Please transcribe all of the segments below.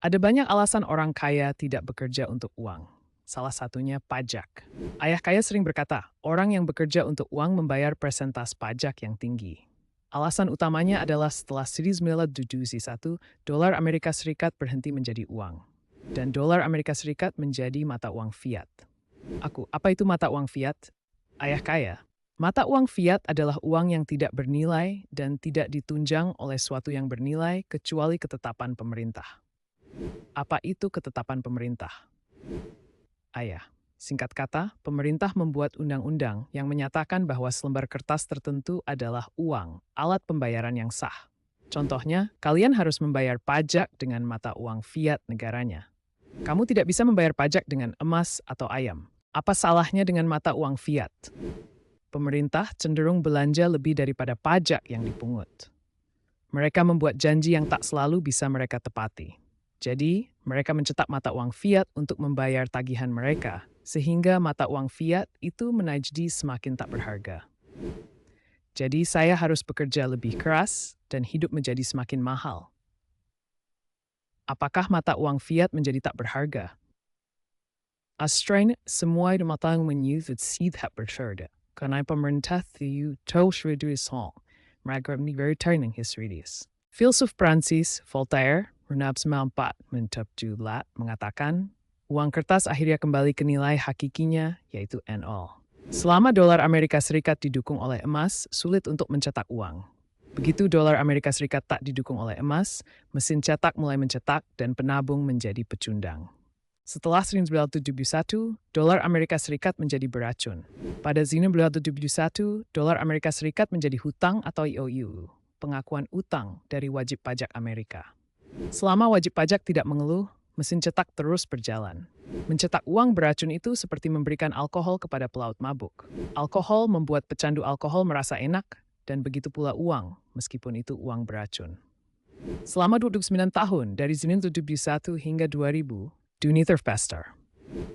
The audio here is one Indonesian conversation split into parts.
Ada banyak alasan orang kaya tidak bekerja untuk uang. Salah satunya pajak. Ayah kaya sering berkata, orang yang bekerja untuk uang membayar persentase pajak yang tinggi. Alasan utamanya adalah setelah 1971, dolar Amerika Serikat berhenti menjadi uang. Dan dolar Amerika Serikat menjadi mata uang fiat. Apa itu mata uang fiat? Ayah kaya. Mata uang fiat adalah uang yang tidak bernilai dan tidak ditunjang oleh suatu yang bernilai kecuali ketetapan pemerintah. Apa itu ketetapan pemerintah? Ayah. Singkat kata, pemerintah membuat undang-undang yang menyatakan bahwa selembar kertas tertentu adalah uang, alat pembayaran yang sah. Contohnya, kalian harus membayar pajak dengan mata uang fiat negaranya. Kamu tidak bisa membayar pajak dengan emas atau ayam. Apa salahnya dengan mata uang fiat? Pemerintah cenderung belanja lebih daripada pajak yang dipungut. Mereka membuat janji yang tak selalu bisa mereka tepati. Jadi, mereka mencetak mata uang fiat untuk membayar tagihan mereka, sehingga mata uang fiat itu menjadi semakin tak berharga. Jadi, saya harus bekerja lebih keras dan hidup menjadi semakin mahal. Apakah mata uang fiat menjadi tak berharga? Australia semua matang menyusut tidak berharga, karena pemerintah itu terus reduksi mereka mengerti historis. Filsuf Prancis, Voltaire, Renab 1994 mengatakan, uang kertas akhirnya kembali ke nilai hakikinya, yaitu NO. Selama dolar Amerika Serikat didukung oleh emas, sulit untuk mencetak uang. Begitu dolar Amerika Serikat tak didukung oleh emas, mesin cetak mulai mencetak dan penabung menjadi pecundang. Setelah 1971, dolar Amerika Serikat menjadi beracun. Pada 1971, dolar Amerika Serikat menjadi hutang atau IOU, pengakuan utang dari wajib pajak Amerika. Selama wajib pajak tidak mengeluh, mesin cetak terus berjalan. Mencetak uang beracun itu seperti memberikan alkohol kepada pelaut mabuk. Alkohol membuat pecandu alkohol merasa enak, dan begitu pula uang, meskipun itu uang beracun. Selama 29 tahun, dari 1971 hingga 2000, dunia terpestar.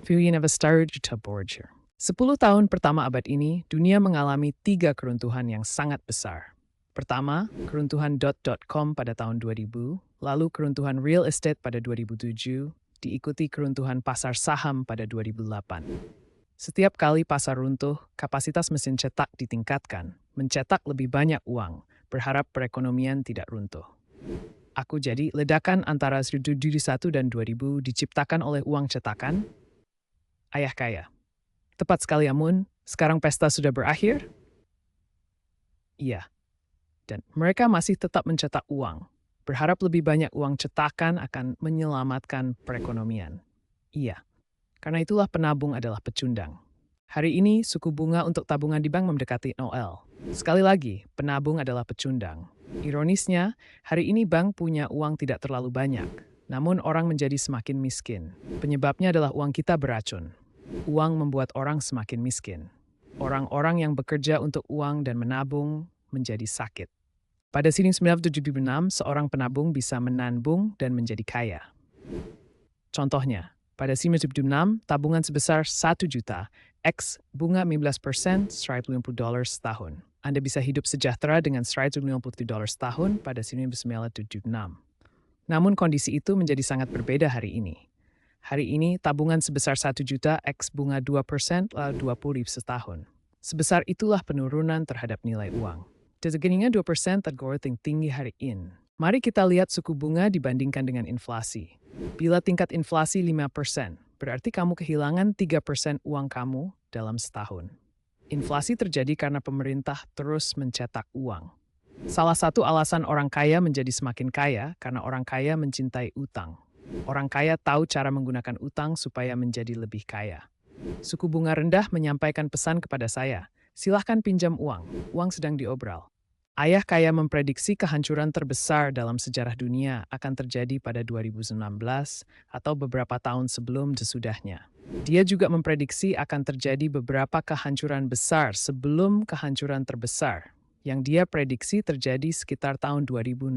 Filipina Vestar Juta Borger. 10 tahun pertama abad ini, dunia mengalami 3 keruntuhan yang sangat besar. Pertama, keruntuhan .com pada tahun 2000, lalu keruntuhan real estate pada 2007, diikuti keruntuhan pasar saham pada 2008. Setiap kali pasar runtuh, kapasitas mesin cetak ditingkatkan, mencetak lebih banyak uang, berharap perekonomian tidak runtuh. Jadi ledakan antara 1971 dan 2000 diciptakan oleh uang cetakan? Ayah kaya. Tepat sekali Amun, sekarang pesta sudah berakhir? Iya. Dan mereka masih tetap mencetak uang, berharap lebih banyak uang cetakan akan menyelamatkan perekonomian. Iya, karena itulah penabung adalah pecundang. Hari ini, suku bunga untuk tabungan di bank mendekati Noel. Sekali lagi, penabung adalah pecundang. Ironisnya, hari ini bank punya uang tidak terlalu banyak, namun orang menjadi semakin miskin. Penyebabnya adalah uang kita beracun. Uang membuat orang semakin miskin. Orang-orang yang bekerja untuk uang dan menabung menjadi sakit. Pada 1976, seorang penabung bisa menabung dan menjadi kaya. Contohnya, pada 1976, tabungan sebesar 1 juta, X bunga 15%, $150 setahun. Anda bisa hidup sejahtera dengan $150 setahun pada 1976. Namun kondisi itu menjadi sangat berbeda hari ini. Hari ini, tabungan sebesar 1 juta, X bunga 2%, lalu 20.000 setahun. Sebesar itulah penurunan terhadap nilai uang. Desainnya 2% tergolong tinggi hari ini. Mari kita lihat suku bunga dibandingkan dengan inflasi. Bila tingkat inflasi 5%, berarti kamu kehilangan 3% uang kamu dalam setahun. Inflasi terjadi karena pemerintah terus mencetak uang. Salah satu alasan orang kaya menjadi semakin kaya karena orang kaya mencintai utang. Orang kaya tahu cara menggunakan utang supaya menjadi lebih kaya. Suku bunga rendah menyampaikan pesan kepada saya, silahkan pinjam uang sedang diobral. Ayah kaya memprediksi kehancuran terbesar dalam sejarah dunia akan terjadi pada 2019 atau beberapa tahun sebelum sesudahnya. Dia juga memprediksi akan terjadi beberapa kehancuran besar sebelum kehancuran terbesar, yang dia prediksi terjadi sekitar tahun 2016.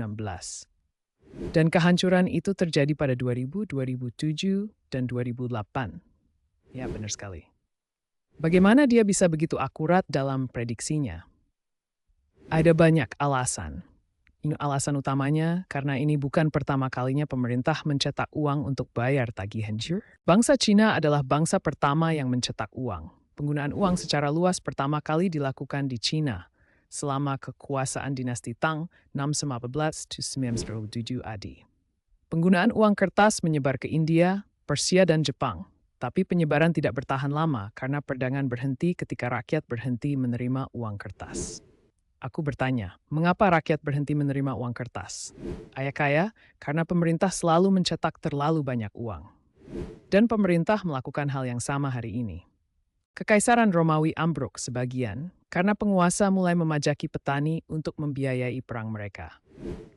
Dan kehancuran itu terjadi pada 2000, 2007, dan 2008. Ya, benar sekali. Bagaimana dia bisa begitu akurat dalam prediksinya? Ada banyak alasan. Ini alasan utamanya karena ini bukan pertama kalinya pemerintah mencetak uang untuk bayar tagihan. Bangsa Cina adalah bangsa pertama yang mencetak uang. Penggunaan uang secara luas pertama kali dilakukan di Cina selama kekuasaan dinasti Tang 615-907 AD. Penggunaan uang kertas menyebar ke India, Persia, dan Jepang. Tapi penyebaran tidak bertahan lama karena perdagangan berhenti ketika rakyat berhenti menerima uang kertas. Aku bertanya, mengapa rakyat berhenti menerima uang kertas? Ayah kaya, karena pemerintah selalu mencetak terlalu banyak uang. Dan pemerintah melakukan hal yang sama hari ini. Kekaisaran Romawi ambruk sebagian karena penguasa mulai memajaki petani untuk membiayai perang mereka.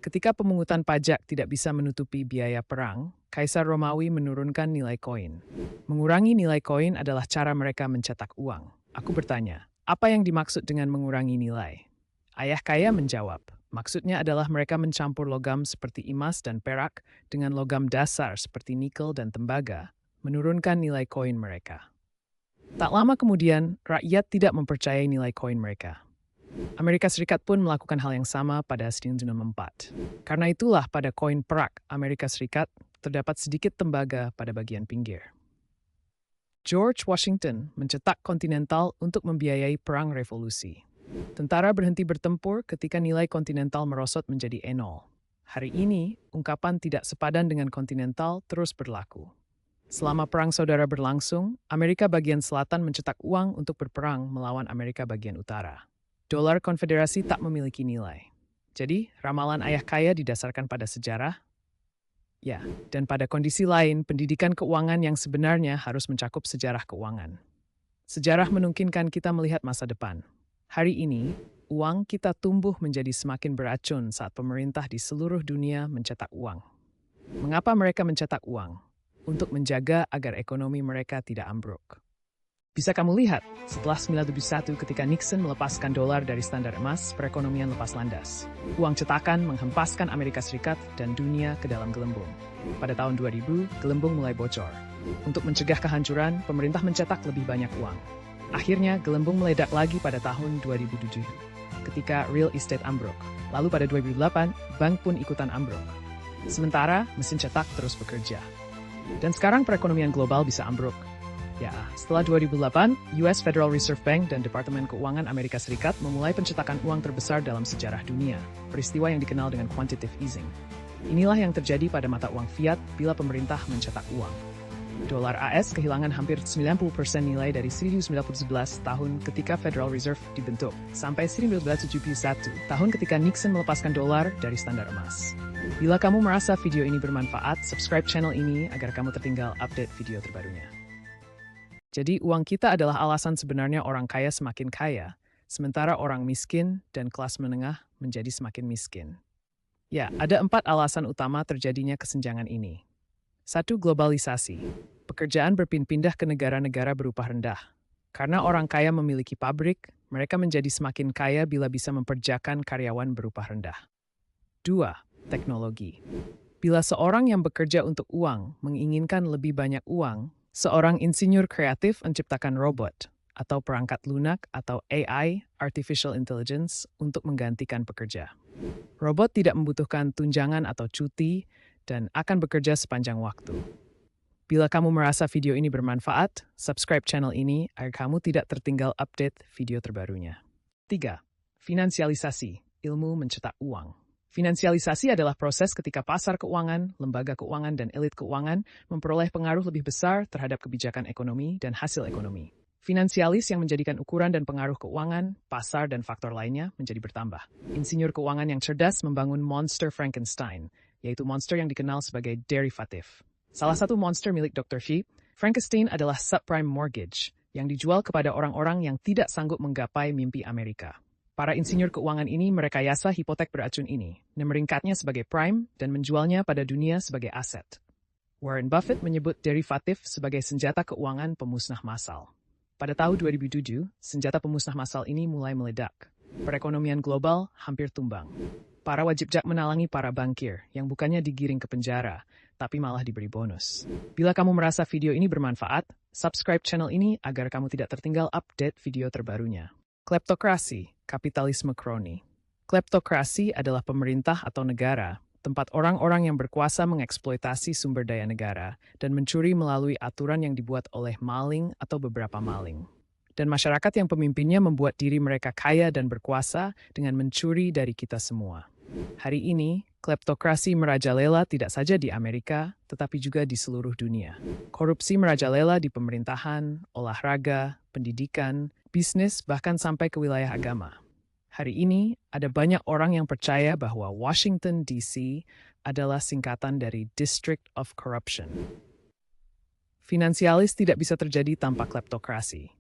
Ketika pemungutan pajak tidak bisa menutupi biaya perang, Kaisar Romawi menurunkan nilai koin. Mengurangi nilai koin adalah cara mereka mencetak uang. Aku bertanya, apa yang dimaksud dengan mengurangi nilai? Ayah kaya menjawab, maksudnya adalah mereka mencampur logam seperti emas dan perak dengan logam dasar seperti nikel dan tembaga, menurunkan nilai koin mereka. Tak lama kemudian, rakyat tidak mempercayai nilai koin mereka. Amerika Serikat pun melakukan hal yang sama pada 1964. Karena itulah pada koin perak Amerika Serikat terdapat sedikit tembaga pada bagian pinggir. George Washington mencetak Continental untuk membiayai perang revolusi. Tentara berhenti bertempur ketika nilai Continental merosot menjadi E0. Hari ini, ungkapan tidak sepadan dengan Continental terus berlaku. Selama Perang Saudara berlangsung, Amerika bagian selatan mencetak uang untuk berperang melawan Amerika bagian utara. Dolar konfederasi tak memiliki nilai. Jadi, ramalan ayah kaya didasarkan pada sejarah? Ya, dan pada kondisi lain, pendidikan keuangan yang sebenarnya harus mencakup sejarah keuangan. Sejarah memungkinkan kita melihat masa depan. Hari ini, uang kita tumbuh menjadi semakin beracun saat pemerintah di seluruh dunia mencetak uang. Mengapa mereka mencetak uang? Untuk menjaga agar ekonomi mereka tidak ambruk. Bisa kamu lihat, setelah 1971 ketika Nixon melepaskan dolar dari standar emas, perekonomian lepas landas. Uang cetakan menghempaskan Amerika Serikat dan dunia ke dalam gelembung. Pada tahun 2000, gelembung mulai bocor. Untuk mencegah kehancuran, pemerintah mencetak lebih banyak uang. Akhirnya, gelembung meledak lagi pada tahun 2007, ketika real estate ambruk. Lalu pada 2008, bank pun ikutan ambruk. Sementara, mesin cetak terus bekerja. Dan sekarang perekonomian global bisa ambruk. Ya, setelah 2008, US Federal Reserve Bank dan Departemen Keuangan Amerika Serikat memulai pencetakan uang terbesar dalam sejarah dunia, peristiwa yang dikenal dengan quantitative easing. Inilah yang terjadi pada mata uang fiat bila pemerintah mencetak uang. Dolar AS kehilangan hampir 90% nilai dari 1911 tahun ketika Federal Reserve dibentuk, sampai 1971 tahun ketika Nixon melepaskan dolar dari standar emas. Bila kamu merasa video ini bermanfaat, subscribe channel ini agar kamu tertinggal update video terbarunya. Jadi uang kita adalah alasan sebenarnya orang kaya semakin kaya, sementara orang miskin dan kelas menengah menjadi semakin miskin. Ya, ada 4 alasan utama terjadinya kesenjangan ini. 1. Globalisasi. Pekerjaan berpindah ke negara-negara berupah rendah. Karena orang kaya memiliki pabrik, mereka menjadi semakin kaya bila bisa memperjakan karyawan berupah rendah. 2. Teknologi. Bila seorang yang bekerja untuk uang menginginkan lebih banyak uang, seorang insinyur kreatif menciptakan robot atau perangkat lunak atau AI, Artificial Intelligence, untuk menggantikan pekerja. Robot tidak membutuhkan tunjangan atau cuti dan akan bekerja sepanjang waktu. Bila kamu merasa video ini bermanfaat, subscribe channel ini agar kamu tidak tertinggal update video terbarunya. 3. Finansialisasi, ilmu mencetak uang. Finansialisasi adalah proses ketika pasar keuangan, lembaga keuangan, dan elit keuangan memperoleh pengaruh lebih besar terhadap kebijakan ekonomi dan hasil ekonomi. Finansialis yang menjadikan ukuran dan pengaruh keuangan, pasar, dan faktor lainnya menjadi bertambah. Insinyur keuangan yang cerdas membangun monster Frankenstein, yaitu monster yang dikenal sebagai derivatif. Salah satu monster milik Dr. Xi, Frankenstein, adalah subprime mortgage, yang dijual kepada orang-orang yang tidak sanggup menggapai mimpi Amerika. Para insinyur keuangan ini merekayasa hipotek beracun ini, meringkatnya sebagai prime dan menjualnya pada dunia sebagai aset. Warren Buffett menyebut derivatif sebagai senjata keuangan pemusnah massal. Pada tahun 2007, senjata pemusnah massal ini mulai meledak. Perekonomian global hampir tumbang. Para wajibjak menalangi para bankir yang bukannya digiring ke penjara, tapi malah diberi bonus. Bila kamu merasa video ini bermanfaat, subscribe channel ini agar kamu tidak tertinggal update video terbarunya. Kleptokrasi, kapitalisme kroni. Kleptokrasi adalah pemerintah atau negara, tempat orang-orang yang berkuasa mengeksploitasi sumber daya negara dan mencuri melalui aturan yang dibuat oleh maling atau beberapa maling. Dan masyarakat yang pemimpinnya membuat diri mereka kaya dan berkuasa dengan mencuri dari kita semua. Hari ini, kleptokrasi merajalela tidak saja di Amerika, tetapi juga di seluruh dunia. Korupsi merajalela di pemerintahan, olahraga, pendidikan, bisnis, bahkan sampai ke wilayah agama. Hari ini, ada banyak orang yang percaya bahwa Washington, D.C. adalah singkatan dari District of Corruption. Finansialis tidak bisa terjadi tanpa kleptokrasi.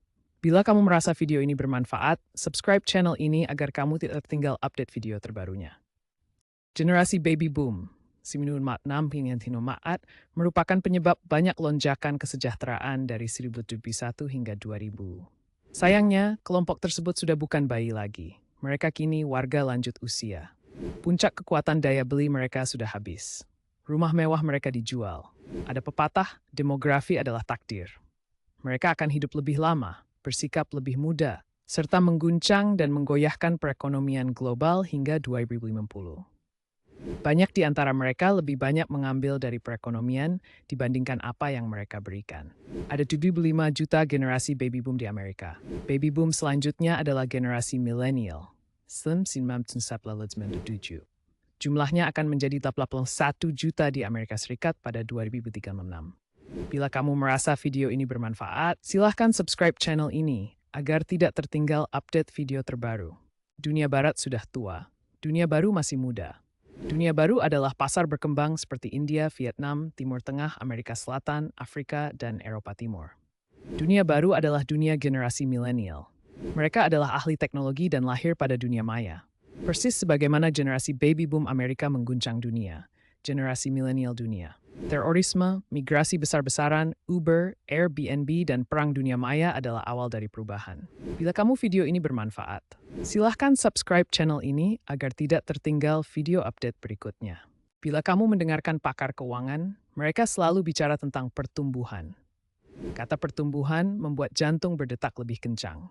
Bila kamu merasa video ini bermanfaat, subscribe channel ini agar kamu tidak tertinggal update video terbarunya. Generasi baby boom, siminun mat 6 hingga maat, merupakan penyebab banyak lonjakan kesejahteraan dari 1971 hingga 2000. Sayangnya, kelompok tersebut sudah bukan bayi lagi. Mereka kini warga lanjut usia. Puncak kekuatan daya beli mereka sudah habis. Rumah mewah mereka dijual. Ada pepatah, demografi adalah takdir. Mereka akan hidup lebih lama, bersikap lebih muda, serta mengguncang dan menggoyahkan perekonomian global hingga 2050. Banyak di antara mereka lebih banyak mengambil dari perekonomian dibandingkan apa yang mereka berikan. Ada 75 juta generasi baby boom di Amerika. Baby boom selanjutnya adalah generasi milenial. Jumlahnya akan menjadi 81 juta di Amerika Serikat pada 2036. Bila kamu merasa video ini bermanfaat, silahkan subscribe channel ini agar tidak tertinggal update video terbaru. Dunia barat sudah tua, dunia baru masih muda. Dunia baru adalah pasar berkembang seperti India, Vietnam, Timur Tengah, Amerika Selatan, Afrika, dan Eropa Timur. Dunia baru adalah dunia generasi milenial. Mereka adalah ahli teknologi dan lahir pada dunia maya. Persis sebagaimana generasi baby boom Amerika mengguncang dunia, generasi milenial dunia. Terorisme, migrasi besar-besaran, Uber, Airbnb, dan perang dunia maya adalah awal dari perubahan. Bila kamu video ini bermanfaat, silahkan subscribe channel ini agar tidak tertinggal video update berikutnya. Bila kamu mendengarkan pakar keuangan, mereka selalu bicara tentang pertumbuhan. Kata pertumbuhan membuat jantung berdetak lebih kencang.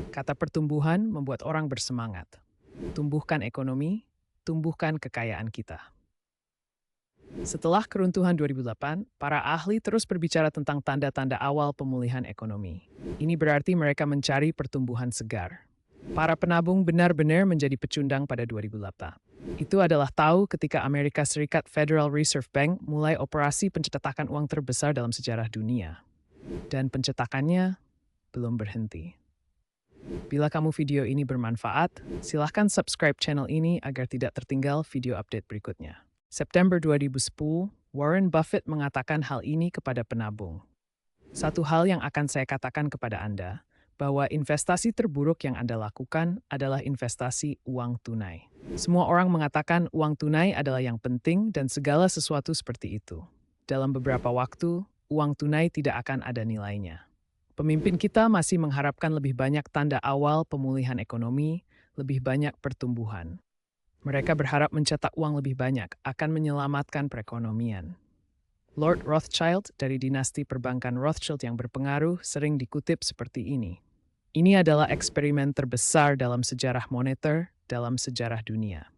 Kata pertumbuhan membuat orang bersemangat. Tumbuhkan ekonomi, tumbuhkan kekayaan kita. Setelah keruntuhan 2008, para ahli terus berbicara tentang tanda-tanda awal pemulihan ekonomi. Ini berarti mereka mencari pertumbuhan segar. Para penabung benar-benar menjadi pecundang pada 2008. Itu adalah tahu ketika Amerika Serikat Federal Reserve Bank mulai operasi pencetakan uang terbesar dalam sejarah dunia. Dan pencetakannya belum berhenti. Bila kamu video ini bermanfaat, silahkan subscribe channel ini agar tidak tertinggal video update berikutnya. September 2010, Warren Buffett mengatakan hal ini kepada penabung. Satu hal yang akan saya katakan kepada Anda, bahwa investasi terburuk yang Anda lakukan adalah investasi uang tunai. Semua orang mengatakan uang tunai adalah yang penting dan segala sesuatu seperti itu. Dalam beberapa waktu, uang tunai tidak akan ada nilainya. Pemimpin kita masih mengharapkan lebih banyak tanda awal pemulihan ekonomi, lebih banyak pertumbuhan. Mereka berharap mencetak uang lebih banyak akan menyelamatkan perekonomian. Lord Rothschild dari dinasti perbankan Rothschild yang berpengaruh sering dikutip seperti ini. Ini adalah eksperimen terbesar dalam sejarah moneter dalam sejarah dunia.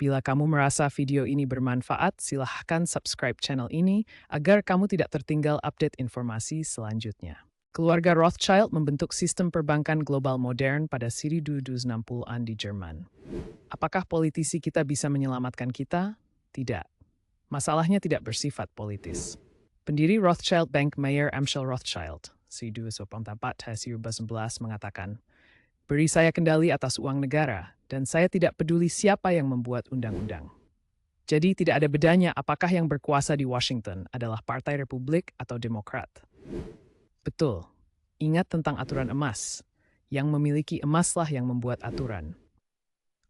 Bila kamu merasa video ini bermanfaat, silahkan subscribe channel ini agar kamu tidak tertinggal update informasi selanjutnya. Keluarga Rothschild membentuk sistem perbankan global modern pada 1960-an di Jerman. Apakah politisi kita bisa menyelamatkan kita? Tidak. Masalahnya tidak bersifat politis. Pendiri Rothschild Bank Mayer Amschel Rothschild, 1904-1911 mengatakan, "Beri saya kendali atas uang negara, dan saya tidak peduli siapa yang membuat undang-undang." Jadi tidak ada bedanya apakah yang berkuasa di Washington adalah Partai Republik atau Demokrat. Betul. Ingat tentang aturan emas. Yang memiliki emaslah yang membuat aturan.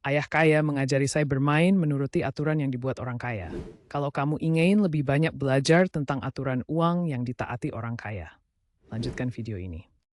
Ayah kaya mengajari saya bermain menuruti aturan yang dibuat orang kaya. Kalau kamu ingin lebih banyak belajar tentang aturan uang yang ditaati orang kaya, lanjutkan video ini.